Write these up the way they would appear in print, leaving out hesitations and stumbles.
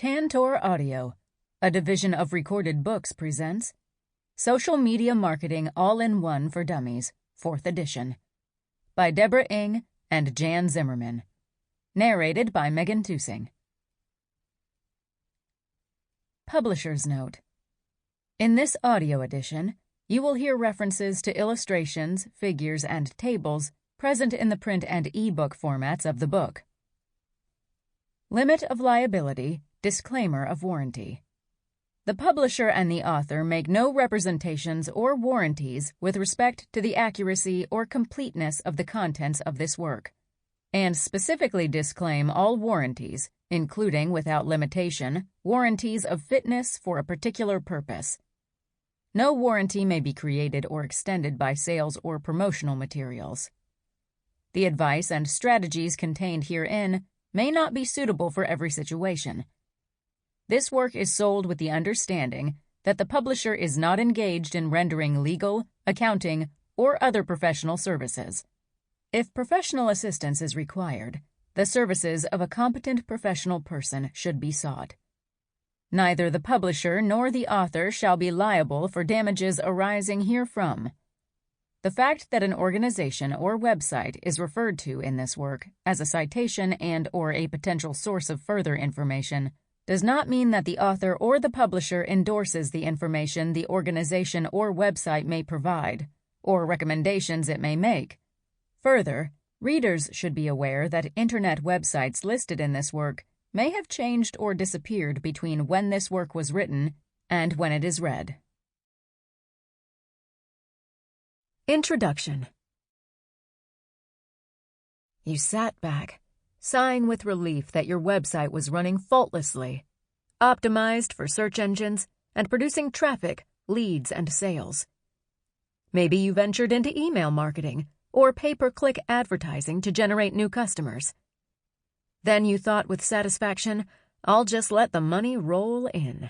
Tantor Audio, a division of Recorded Books, presents Social Media Marketing All-in-One for Dummies, 4th edition, by Deborah Ng and Jan Zimmerman. Narrated by Megan Tusing. Publisher's Note: in this audio edition, you will hear references to illustrations, figures, and tables present in the print and e-book formats of the book. Limit of liability, disclaimer of warranty. The publisher and the author make no representations or warranties with respect to the accuracy or completeness of the contents of this work, and specifically disclaim all warranties, including, without limitation, warranties of fitness for a particular purpose. No warranty may be created or extended by sales or promotional materials. The advice and strategies contained herein may not be suitable for every situation. This work is sold with the understanding that the publisher is not engaged in rendering legal, accounting, or other professional services. If professional assistance is required, the services of a competent professional person should be sought. Neither the publisher nor the author shall be liable for damages arising herefrom. The fact that an organization or website is referred to in this work as a citation and/or a potential source of further information does not mean that the author or the publisher endorses the information the organization or website may provide, or recommendations it may make. Further, readers should be aware that Internet websites listed in this work may have changed or disappeared between when this work was written and when it is read. Introduction. You sat back, sighing with relief that your website was running faultlessly, optimized for search engines, and producing traffic, leads, and sales. Maybe you ventured into email marketing or pay-per-click advertising to generate new customers. Then you thought with satisfaction, I'll just let the money roll in.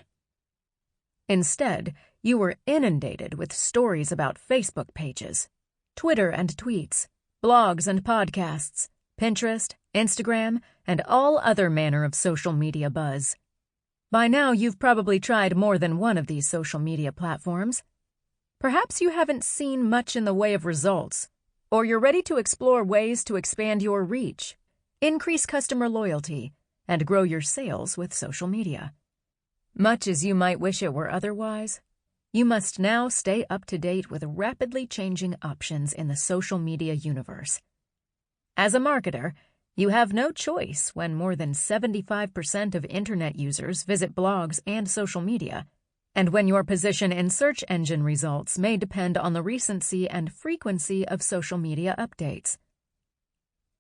Instead, you were inundated with stories about Facebook pages, Twitter and tweets, blogs and podcasts, Pinterest, Instagram, and all other manner of social media buzz. By now, you've probably tried more than one of these social media platforms. Perhaps you haven't seen much in the way of results, or you're ready to explore ways to expand your reach, increase customer loyalty, and grow your sales with social media. Much as you might wish it were otherwise, you must now stay up to date with rapidly changing options in the social media universe. As a marketer, you have no choice when more than 75% of Internet users visit blogs and social media, and when your position in search engine results may depend on the recency and frequency of social media updates.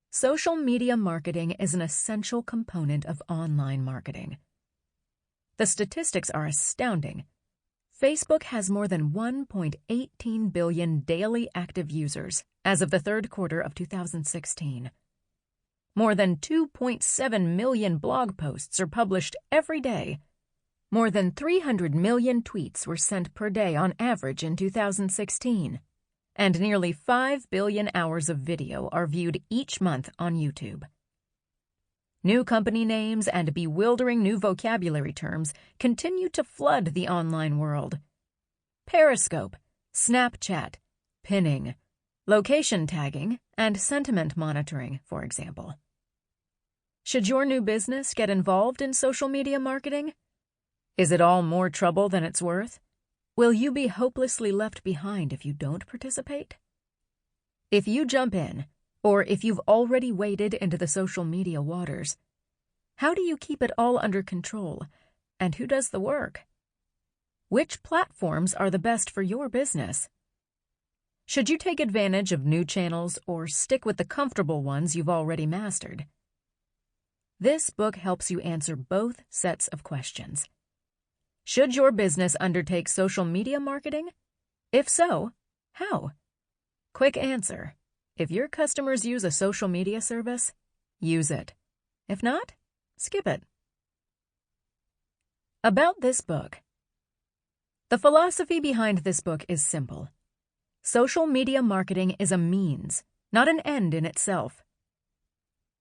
Social media marketing is an essential component of online marketing. The statistics are astounding. Facebook has more than 1.18 billion daily active users as of the third quarter of 2016. More than 2.7 million blog posts are published every day. More than 300 million tweets were sent per day on average in 2016. And nearly 5 billion hours of video are viewed each month on YouTube. New company names and bewildering new vocabulary terms continue to flood the online world. Periscope, Snapchat, pinning, location tagging, and sentiment monitoring, for example. Should your new business get involved in social media marketing? Is it all more trouble than it's worth? Will you be hopelessly left behind if you don't participate? If you jump in, or if you've already waded into the social media waters, how do you keep it all under control, and who does the work? Which platforms are the best for your business? Should you take advantage of new channels or stick with the comfortable ones you've already mastered? This book helps you answer both sets of questions. Should your business undertake social media marketing? If so, how? Quick answer: if your customers use a social media service, use it. If not, skip it. About this book. The philosophy behind this book is simple. Social media marketing is a means, not an end in itself.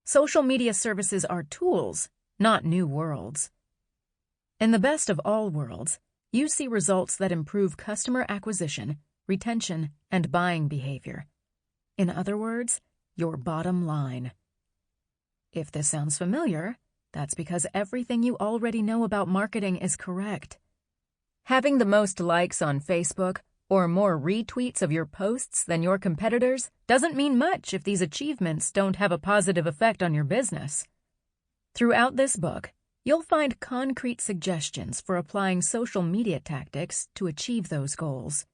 Social media services are tools, not new worlds. In the best of all worlds, you see results that improve customer acquisition, retention, and buying behavior. In other words, your bottom line. If this sounds familiar, that's because everything you already know about marketing is correct. Having the most likes on Facebook or more retweets of your posts than your competitors doesn't mean much if these achievements don't have a positive effect on your business. Throughout this book, you'll find concrete suggestions for applying social media tactics to achieve those goals.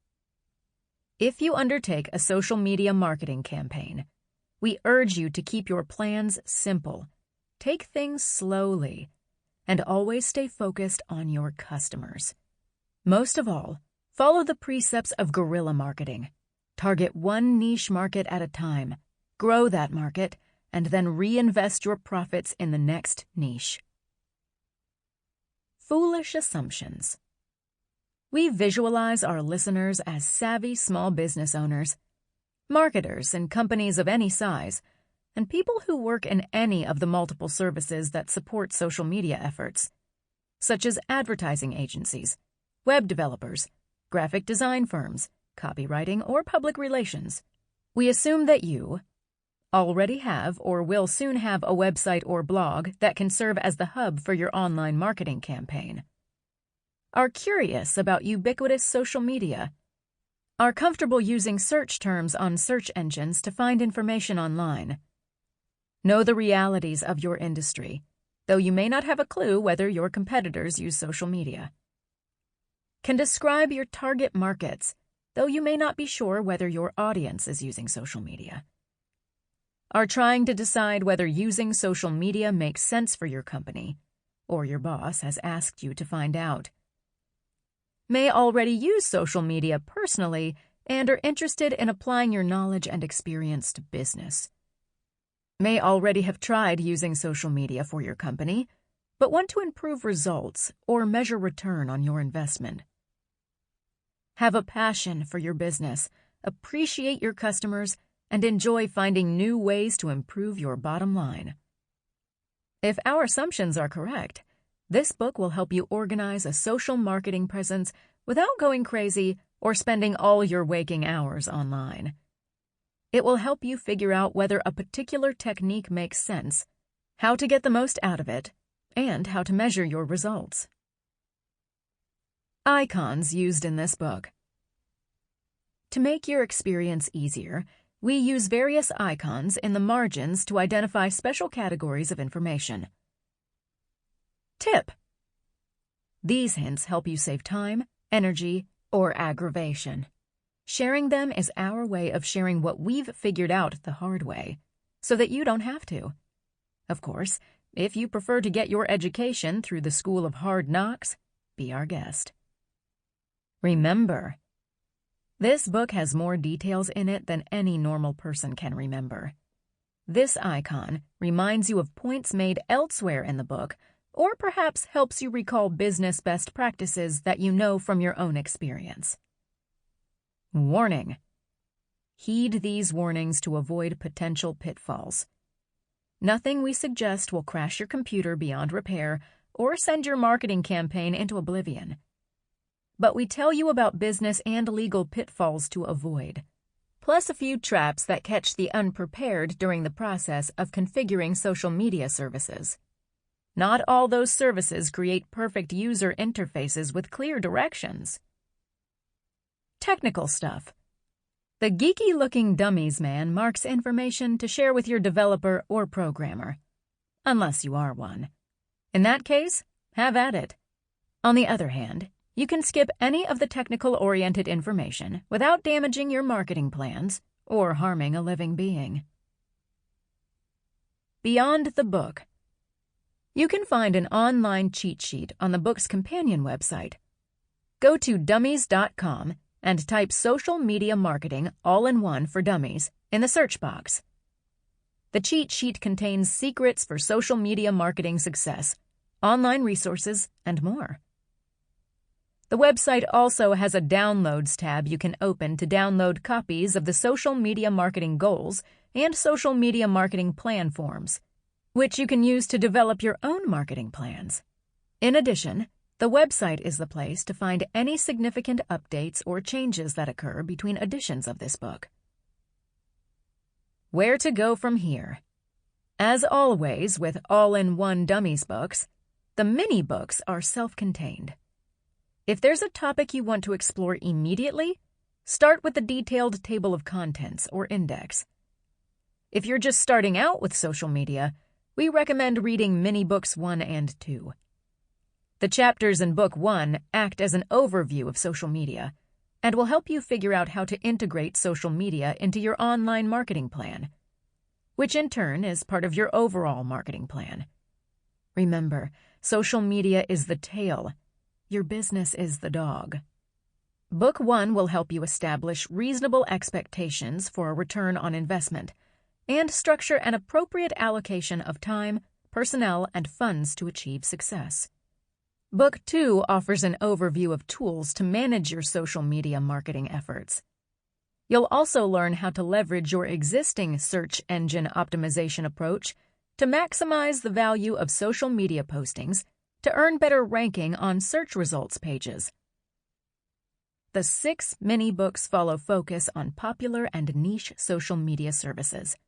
If you undertake a social media marketing campaign, we urge you to keep your plans simple, take things slowly, and always stay focused on your customers. Most of all, follow the precepts of guerrilla marketing. Target one niche market at a time, grow that market, and then reinvest your profits in the next niche. Foolish assumptions. We visualize our listeners as savvy small business owners, marketers in companies of any size, and people who work in any of the multiple services that support social media efforts, such as advertising agencies, web developers, graphic design firms, copywriting, or public relations. We assume that you already have or will soon have a website or blog that can serve as the hub for your online marketing campaign, are curious about ubiquitous social media, are comfortable using search terms on search engines to find information online, know the realities of your industry, though you may not have a clue whether your competitors use social media, can describe your target markets, though you may not be sure whether your audience is using social media, are trying to decide whether using social media makes sense for your company, or your boss has asked you to find out, may already use social media personally and are interested in applying your knowledge and experience to business, may already have tried using social media for your company, but want to improve results or measure return on your investment, have a passion for your business, appreciate your customers, and enjoy finding new ways to improve your bottom line. If our assumptions are correct, this book will help you organize a social marketing presence without going crazy or spending all your waking hours online. It will help you figure out whether a particular technique makes sense, how to get the most out of it, and how to measure your results. Icons used in this book. To make your experience easier, we use various icons in the margins to identify special categories of information. Tip. These hints help you save time, energy, or aggravation. Sharing them is our way of sharing what we've figured out the hard way, so that you don't have to. Of course, if you prefer to get your education through the School of Hard Knocks, be our guest. Remember, this book has more details in it than any normal person can remember. This icon reminds you of points made elsewhere in the book, or perhaps helps you recall business best practices that you know from your own experience. Warning. Heed these warnings to avoid potential pitfalls. Nothing we suggest will crash your computer beyond repair or send your marketing campaign into oblivion. But we tell you about business and legal pitfalls to avoid, plus a few traps that catch the unprepared during the process of configuring social media services. Not all those services create perfect user interfaces with clear directions. Technical stuff. The geeky-looking Dummies man marks information to share with your developer or programmer, unless you are one. In that case, have at it. On the other hand, you can skip any of the technical-oriented information without damaging your marketing plans or harming a living being. Beyond the book. You can find an online cheat sheet on the book's companion website. Go to dummies.com and type social media marketing all-in-one for dummies in the search box. The cheat sheet contains secrets for social media marketing success, online resources, and more. The website also has a Downloads tab you can open to download copies of the Social Media Marketing Goals and Social Media Marketing Plan forms, which you can use to develop your own marketing plans. In addition, The website is the place to find any significant updates or changes that occur between editions of this book. Where to go from here? As always with all-in-one Dummies books, the mini-books are self-contained. If there's a topic you want to explore immediately, start with the detailed table of contents or index. If you're just starting out with social media, we recommend reading mini-books 1 and 2. The chapters in Book 1 act as an overview of social media and will help you figure out how to integrate social media into your online marketing plan, which in turn is part of your overall marketing plan. Remember, social media is the tail. Your business is the dog. Book 1 will help you establish reasonable expectations for a return on investment and structure an appropriate allocation of time, personnel, and funds to achieve success. Book 2 offers an overview of tools to manage your social media marketing efforts. You'll also learn how to leverage your existing search engine optimization approach to maximize the value of social media postings to earn better ranking on search results pages. The 6 mini-books follow focus on popular and niche social media services,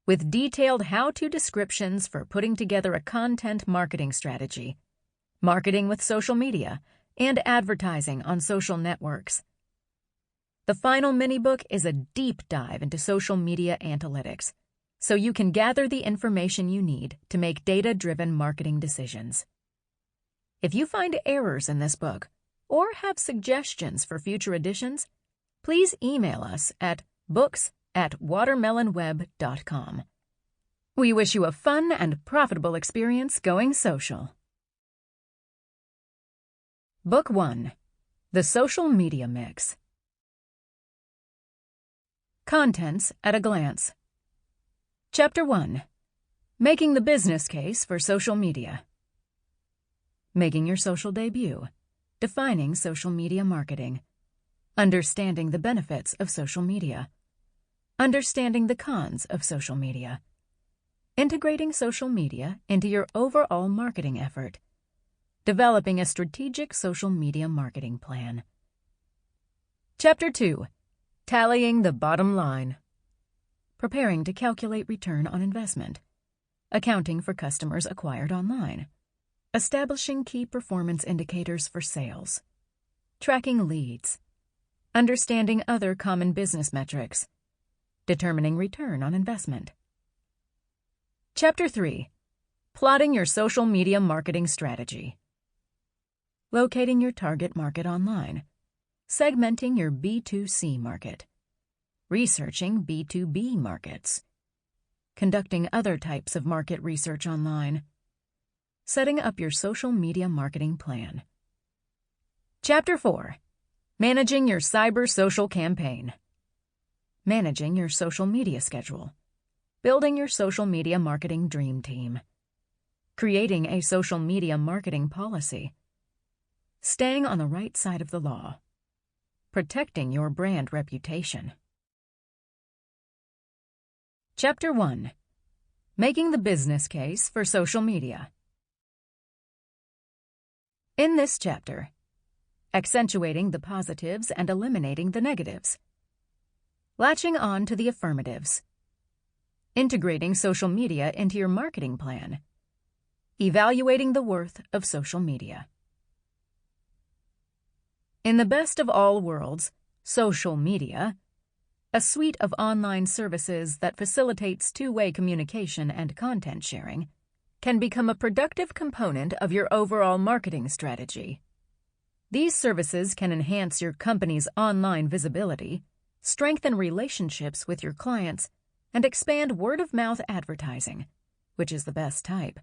with detailed how-to descriptions for putting together a content marketing strategy, marketing with social media, and advertising on social networks. The final mini-book is a deep dive into social media analytics, so you can gather the information you need to make data-driven marketing decisions. If you find errors in this book or have suggestions for future editions, please email us at books@watermelonweb.com. We wish you a fun and profitable experience going social. Book 1. The Social Media Mix. Contents at a glance. Chapter 1. Making the business case for social media. Making your social debut. Defining social media marketing. Understanding the benefits of social media. Understanding the cons of social media. Integrating social media into your overall marketing effort. Developing a strategic social media marketing plan. Chapter 2. Tallying the bottom line. Preparing to calculate return on investment. Accounting for customers acquired online. Establishing key performance indicators for sales. Tracking leads. Understanding other common business metrics. Determining return on investment. Chapter 3. Plotting your social media marketing strategy. Locating your target market online. Segmenting your B2C market. Researching B2B markets. Conducting other types of market research online. Setting up your social media marketing plan. Chapter 4. Managing your cyber social campaign. Managing your social media schedule. Building your social media marketing dream team. Creating a social media marketing policy. Staying on the right side of the law. Protecting your brand reputation. Chapter 1. Making the business case for social media. In this chapter, accentuating the positives and eliminating the negatives. Latching on to the affirmatives. Integrating social media into your marketing plan. Evaluating the worth of social media. In the best of all worlds, social media, a suite of online services that facilitates two-way communication and content sharing, can become a productive component of your overall marketing strategy. These services can enhance your company's online visibility, strengthen relationships with your clients, and expand word-of-mouth advertising, which is the best type.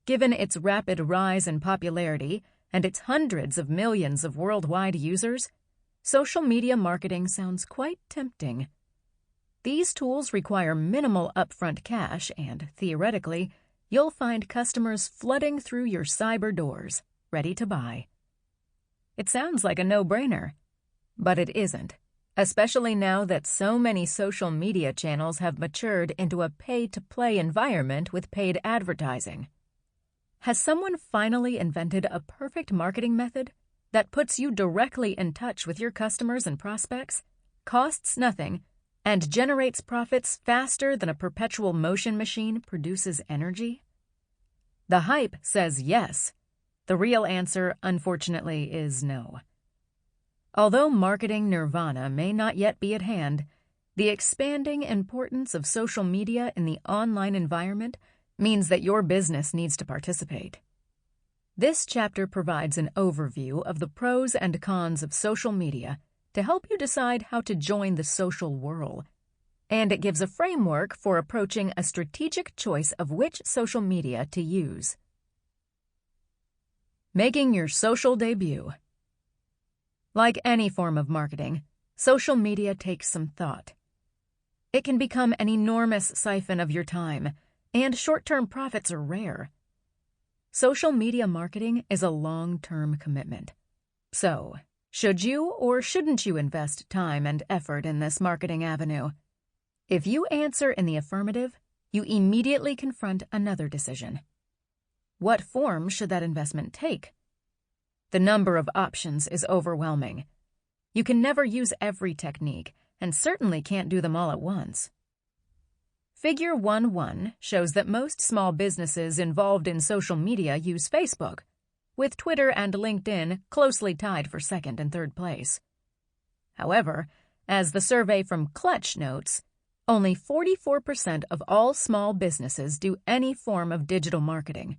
Given its rapid rise in popularity and its hundreds of millions of worldwide users, social media marketing sounds quite tempting. These tools require minimal upfront cash and, theoretically, you'll find customers flooding through your cyber doors, ready to buy. It sounds like a no-brainer, but it isn't, especially now that so many social media channels have matured into a pay-to-play environment with paid advertising. Has someone finally invented a perfect marketing method that puts you directly in touch with your customers and prospects, costs nothing, and generates profits faster than a perpetual motion machine produces energy? The hype says yes. The real answer, unfortunately, is no. Although marketing nirvana may not yet be at hand, the expanding importance of social media in the online environment means that your business needs to participate. This chapter provides an overview of the pros and cons of social media to help you decide how to join the social whirl, and it gives a framework for approaching a strategic choice of which social media to use. Making your social debut. Like any form of marketing, social media takes some thought. It can become an enormous siphon of your time, and short-term profits are rare. Social media marketing is a long-term commitment. So, should you or shouldn't you invest time and effort in this marketing avenue? If you answer in the affirmative, you immediately confront another decision. What form should that investment take? The number of options is overwhelming. You can never use every technique, and certainly can't do them all at once. Figure 1.1 shows that most small businesses involved in social media use Facebook, with Twitter and LinkedIn closely tied for second and third place. However, as the survey from Clutch notes, only 44% of all small businesses do any form of digital marketing.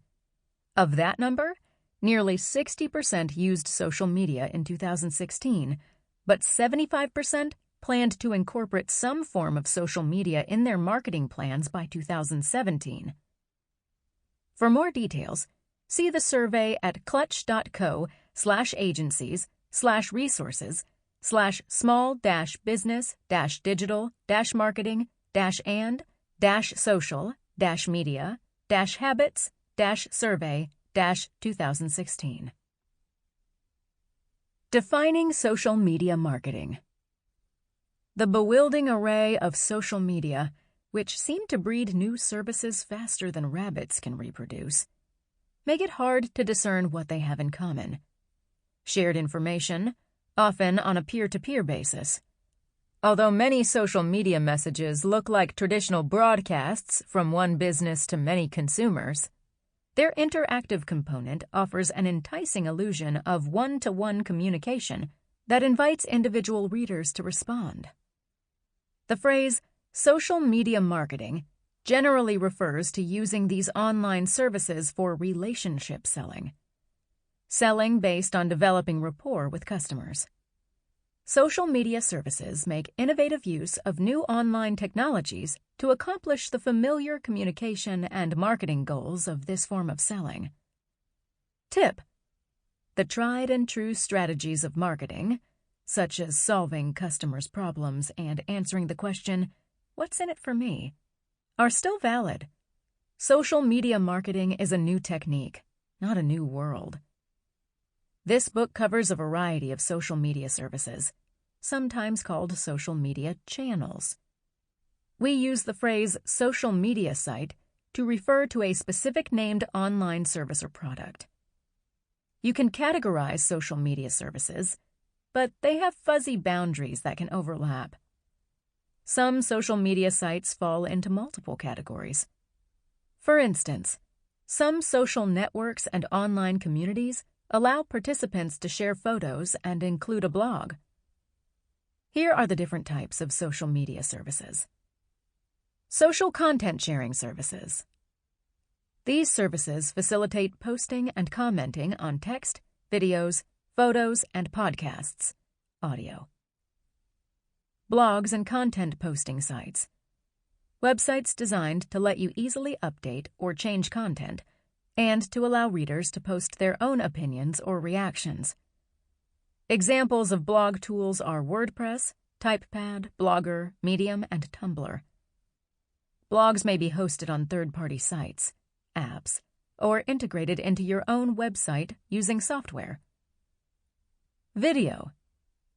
Of that number, nearly 60% used social media in 2016, but 75% planned to incorporate some form of social media in their marketing plans by 2017. For more details, see the survey at clutch.co/agencies/small-business-digital-marketing-and-social-media-survey-2016. Defining social media marketing. The bewildering array of social media, which seem to breed new services faster than rabbits can reproduce, make it hard to discern what they have in common. Shared information, often on a peer-to-peer basis. Although many social media messages look like traditional broadcasts from one business to many consumers, their interactive component offers an enticing illusion of one-to-one communication that invites individual readers to respond. The phrase social media marketing generally refers to using these online services for relationship selling. Selling based on developing rapport with customers. Social media services make innovative use of new online technologies to accomplish the familiar communication and marketing goals of this form of selling. Tip: the tried and true strategies of marketing, such as solving customers' problems and answering the question, "What's in it for me?" are still valid. Social media marketing is a new technique, not a new world. This book covers a variety of social media services, sometimes called social media channels. We use the phrase social media site to refer to a specific named online service or product. You can categorize social media services, but they have fuzzy boundaries that can overlap. Some social media sites fall into multiple categories. For instance, some social networks and online communities allow participants to share photos and include a blog. Here are the different types of social media services. Social content sharing services. These services facilitate posting and commenting on text, videos, photos, and podcasts, audio. Blogs and content posting sites. Websites designed to let you easily update or change content and to allow readers to post their own opinions or reactions. Examples of blog tools are WordPress, Typepad, Blogger, Medium, and Tumblr. Blogs may be hosted on third-party sites, apps, or integrated into your own website using software. Video.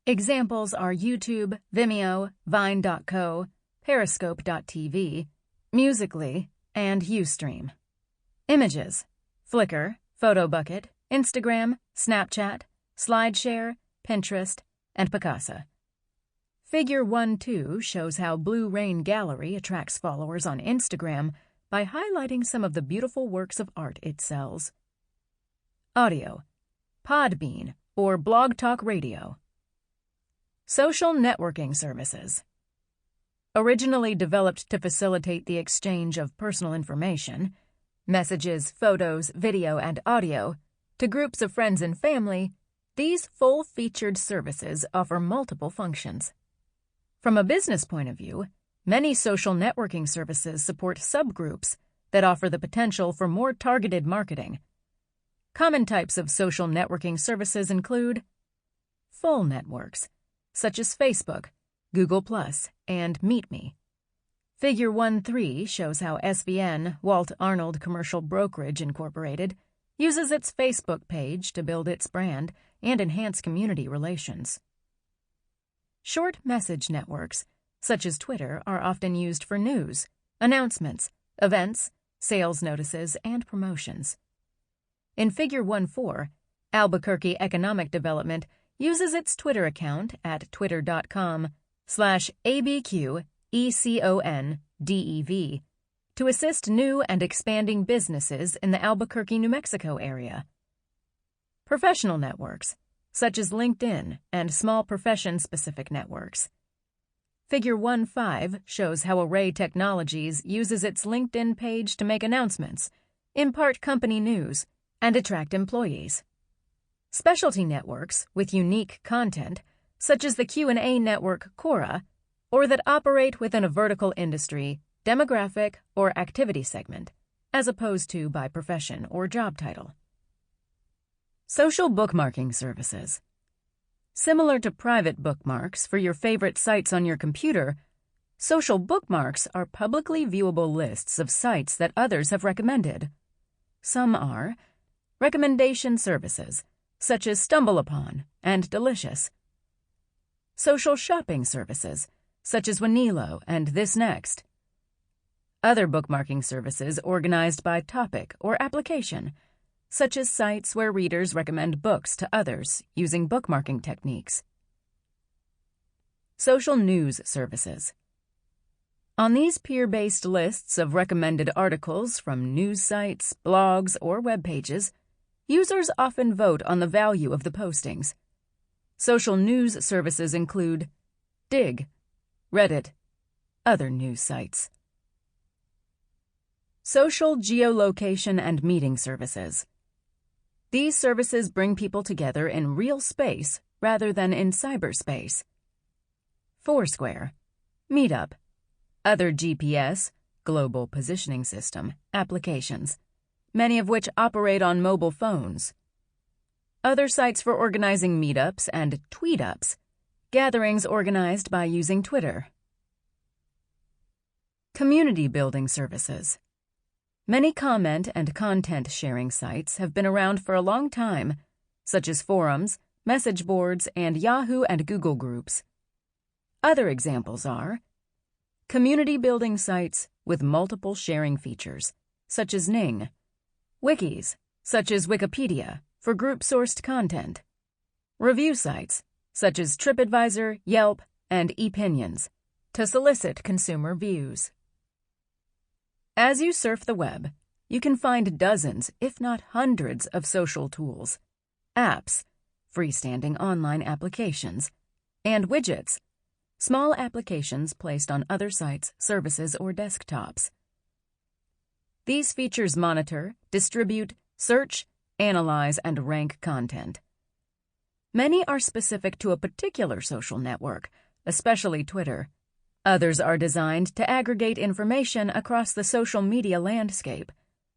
Examples are YouTube, Vimeo, Vine.co, Periscope.tv, Musical.ly, and Ustream. Images. Flickr, PhotoBucket, Instagram, Snapchat, SlideShare, Pinterest, and Picasa. Figure 1-2 shows how Blue Rain Gallery attracts followers on Instagram by highlighting some of the beautiful works of art it sells. Audio, Podbean, or Blog Talk Radio. Social networking services. Originally developed to facilitate the exchange of personal information, messages, photos, video, and audio, to groups of friends and family, these full-featured services offer multiple functions. From a business point of view, many social networking services support subgroups that offer the potential for more targeted marketing. Common types of social networking services include full networks, such as Facebook, Google+, and MeetMe. Figure 1-3 shows how SVN, Walt Arnold Commercial Brokerage Incorporated, uses its Facebook page to build its brand and enhance community relations. Short message networks, such as Twitter, are often used for news, announcements, events, sales notices, and promotions. In Figure 1-4, Albuquerque Economic Development uses its Twitter account at twitter.com/ABQECONDEV to assist new and expanding businesses in the Albuquerque, New Mexico area. Professional networks, such as LinkedIn and small profession-specific networks. Figure 1-5 shows how Array Technologies uses its LinkedIn page to make announcements, impart company news, and attract employees. Specialty networks with unique content, such as the Q&A network Quora, or that operate within a vertical industry, demographic, or activity segment, as opposed to by profession or job title. Social bookmarking services. Similar to private bookmarks for your favorite sites on your computer, social bookmarks are publicly viewable lists of sites that others have recommended. Some are recommendation services, such as StumbleUpon and Delicious. Social shopping services, such as Wanilo and This Next. Other bookmarking services organized by topic or application, such as sites where readers recommend books to others using bookmarking techniques. Social news services. On these peer-based lists of recommended articles from news sites, blogs, or web pages, users often vote on the value of the postings. Social news services include Dig, Reddit, other news sites. Social geolocation and meeting services. These services bring people together in real space rather than in cyberspace. Foursquare, Meetup, other GPS, Global Positioning System, applications, many of which operate on mobile phones. Other sites for organizing meetups and tweetups, gatherings organized by using Twitter. Community building services. Many comment and content sharing sites have been around for a long time, such as forums, message boards, and Yahoo and Google groups. Other examples are community building sites with multiple sharing features, such as Ning, wikis, such as Wikipedia, for group-sourced content, review sites, such as TripAdvisor, Yelp, and ePinions, to solicit consumer views. As you surf the web, you can find dozens, if not hundreds, of social tools, apps, freestanding online applications, and widgets, small applications placed on other sites, services, or desktops. These features monitor, distribute, search, analyze, and rank content. Many are specific to a particular social network, especially Twitter. Others are designed to aggregate information across the social media landscape,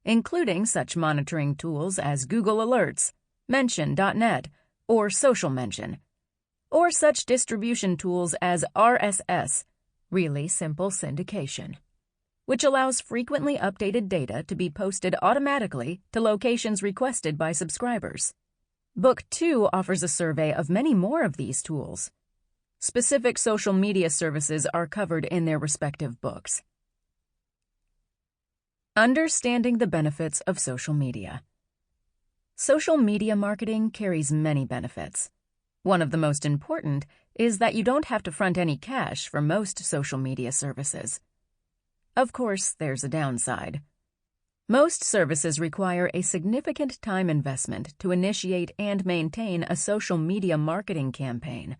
including such monitoring tools as Google Alerts, Mention.net, or Social Mention, or such distribution tools as RSS, Really Simple Syndication, which allows frequently updated data to be posted automatically to locations requested by subscribers. Book 2 offers a survey of many more of these tools. Specific social media services are covered in their respective books. Understanding the benefits of social media. Social media marketing carries many benefits. One of the most important is that you don't have to front any cash for most social media services. Of course, there's a downside. Most services require a significant time investment to initiate and maintain a social media marketing campaign,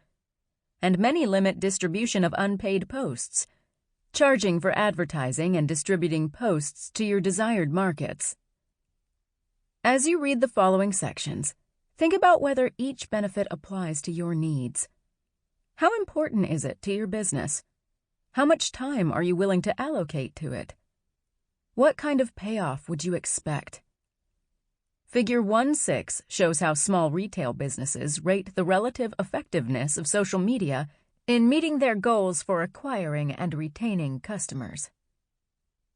and many limit distribution of unpaid posts, charging for advertising and distributing posts to your desired markets. As you read the following sections, think about whether each benefit applies to your needs. How important is it to your business? How much time are you willing to allocate to it? What kind of payoff would you expect? Figure 1.6 shows how small retail businesses rate the relative effectiveness of social media in meeting their goals for acquiring and retaining customers.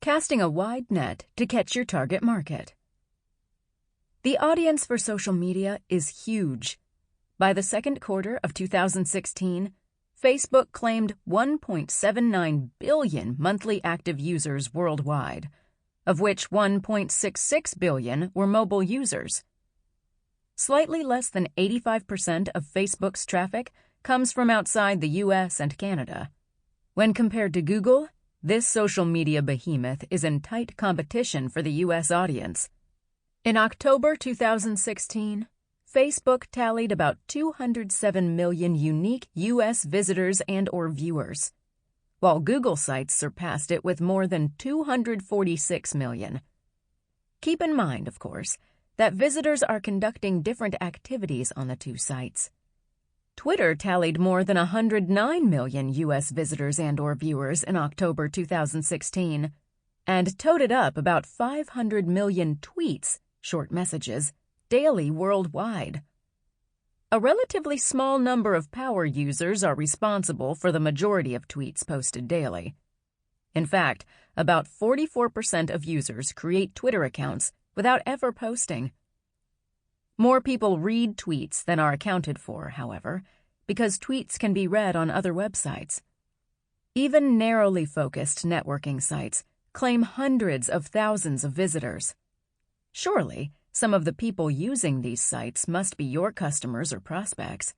Casting a wide net to catch your target market. The audience for social media is huge. By the second quarter of 2016, Facebook claimed 1.79 billion monthly active users worldwide, of which 1.66 billion were mobile users. Slightly less than 85% of Facebook's traffic comes from outside the US and Canada. When compared to Google, this social media behemoth is in tight competition for the US audience. In October 2016, Facebook tallied about 207 million unique U.S. visitors and/or viewers, while Google sites surpassed it with more than 246 million. Keep in mind, of course, that visitors are conducting different activities on the two sites. Twitter tallied more than 109 million U.S. visitors and/or viewers in October 2016, and toted up about 500 million tweets, short messages, daily worldwide. A relatively small number of power users are responsible for the majority of tweets posted daily. In fact, about 44% of users create Twitter accounts without ever posting. More people read tweets than are accounted for, however, because tweets can be read on other websites. Even narrowly focused networking sites claim hundreds of thousands of visitors. Surely, some of the people using these sites must be your customers or prospects.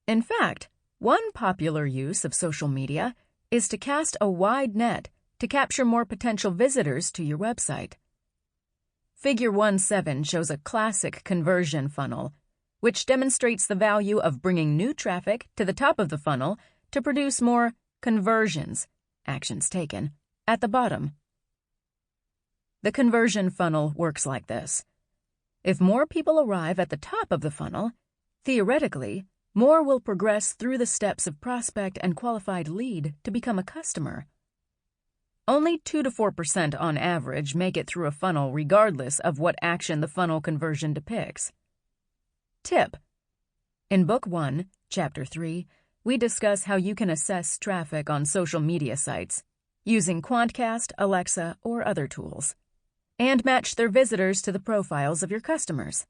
In fact, one popular use of social media is to cast a wide net to capture more potential visitors to your website. Figure 1.7 shows a classic conversion funnel, which demonstrates the value of bringing new traffic to the top of the funnel to produce more conversions, actions taken, at the bottom. The conversion funnel works like this. If more people arrive at the top of the funnel, theoretically, more will progress through the steps of prospect and qualified lead to become a customer. Only 2 to 4% on average make it through a funnel regardless of what action the funnel conversion depicts. Tip: in Book 1, Chapter 3, we discuss how you can assess traffic on social media sites using Quantcast, Alexa, or other tools, and match their visitors to the profiles of your customers.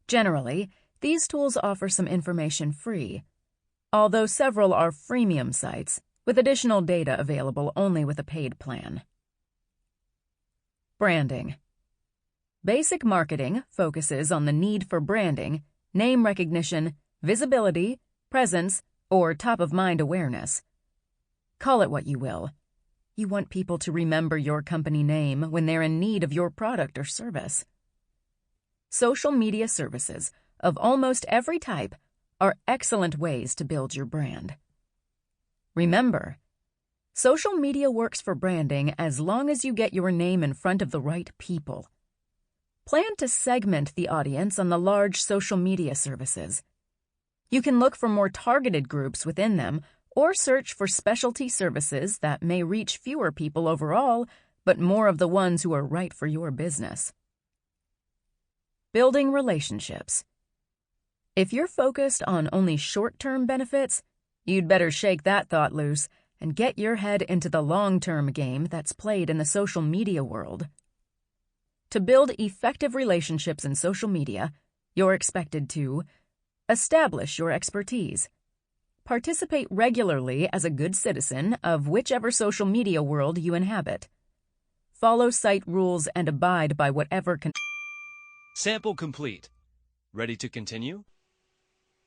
Generally, these tools offer some information free, although several are freemium sites with additional data available only with a paid plan. Branding. Basic marketing focuses on the need for branding, name recognition, visibility, presence, or top-of-mind awareness. Call it what you will. You want people to remember your company name when they're in need of your product or service. Social media services of almost every type are excellent ways to build your brand. Remember, social media works for branding as long as you get your name in front of the right people. Plan to segment the audience on the large social media services. You can look for more targeted groups within them or search for specialty services that may reach fewer people overall, but more of the ones who are right for your business. Building relationships. If you're focused on only short-term benefits, you'd better shake that thought loose and get your head into the long-term game that's played in the social media world. To build effective relationships in social media, you're expected to establish your expertise. Participate regularly as a good citizen of whichever social media world you inhabit. Follow site rules and abide by whatever Sample complete. Ready to continue?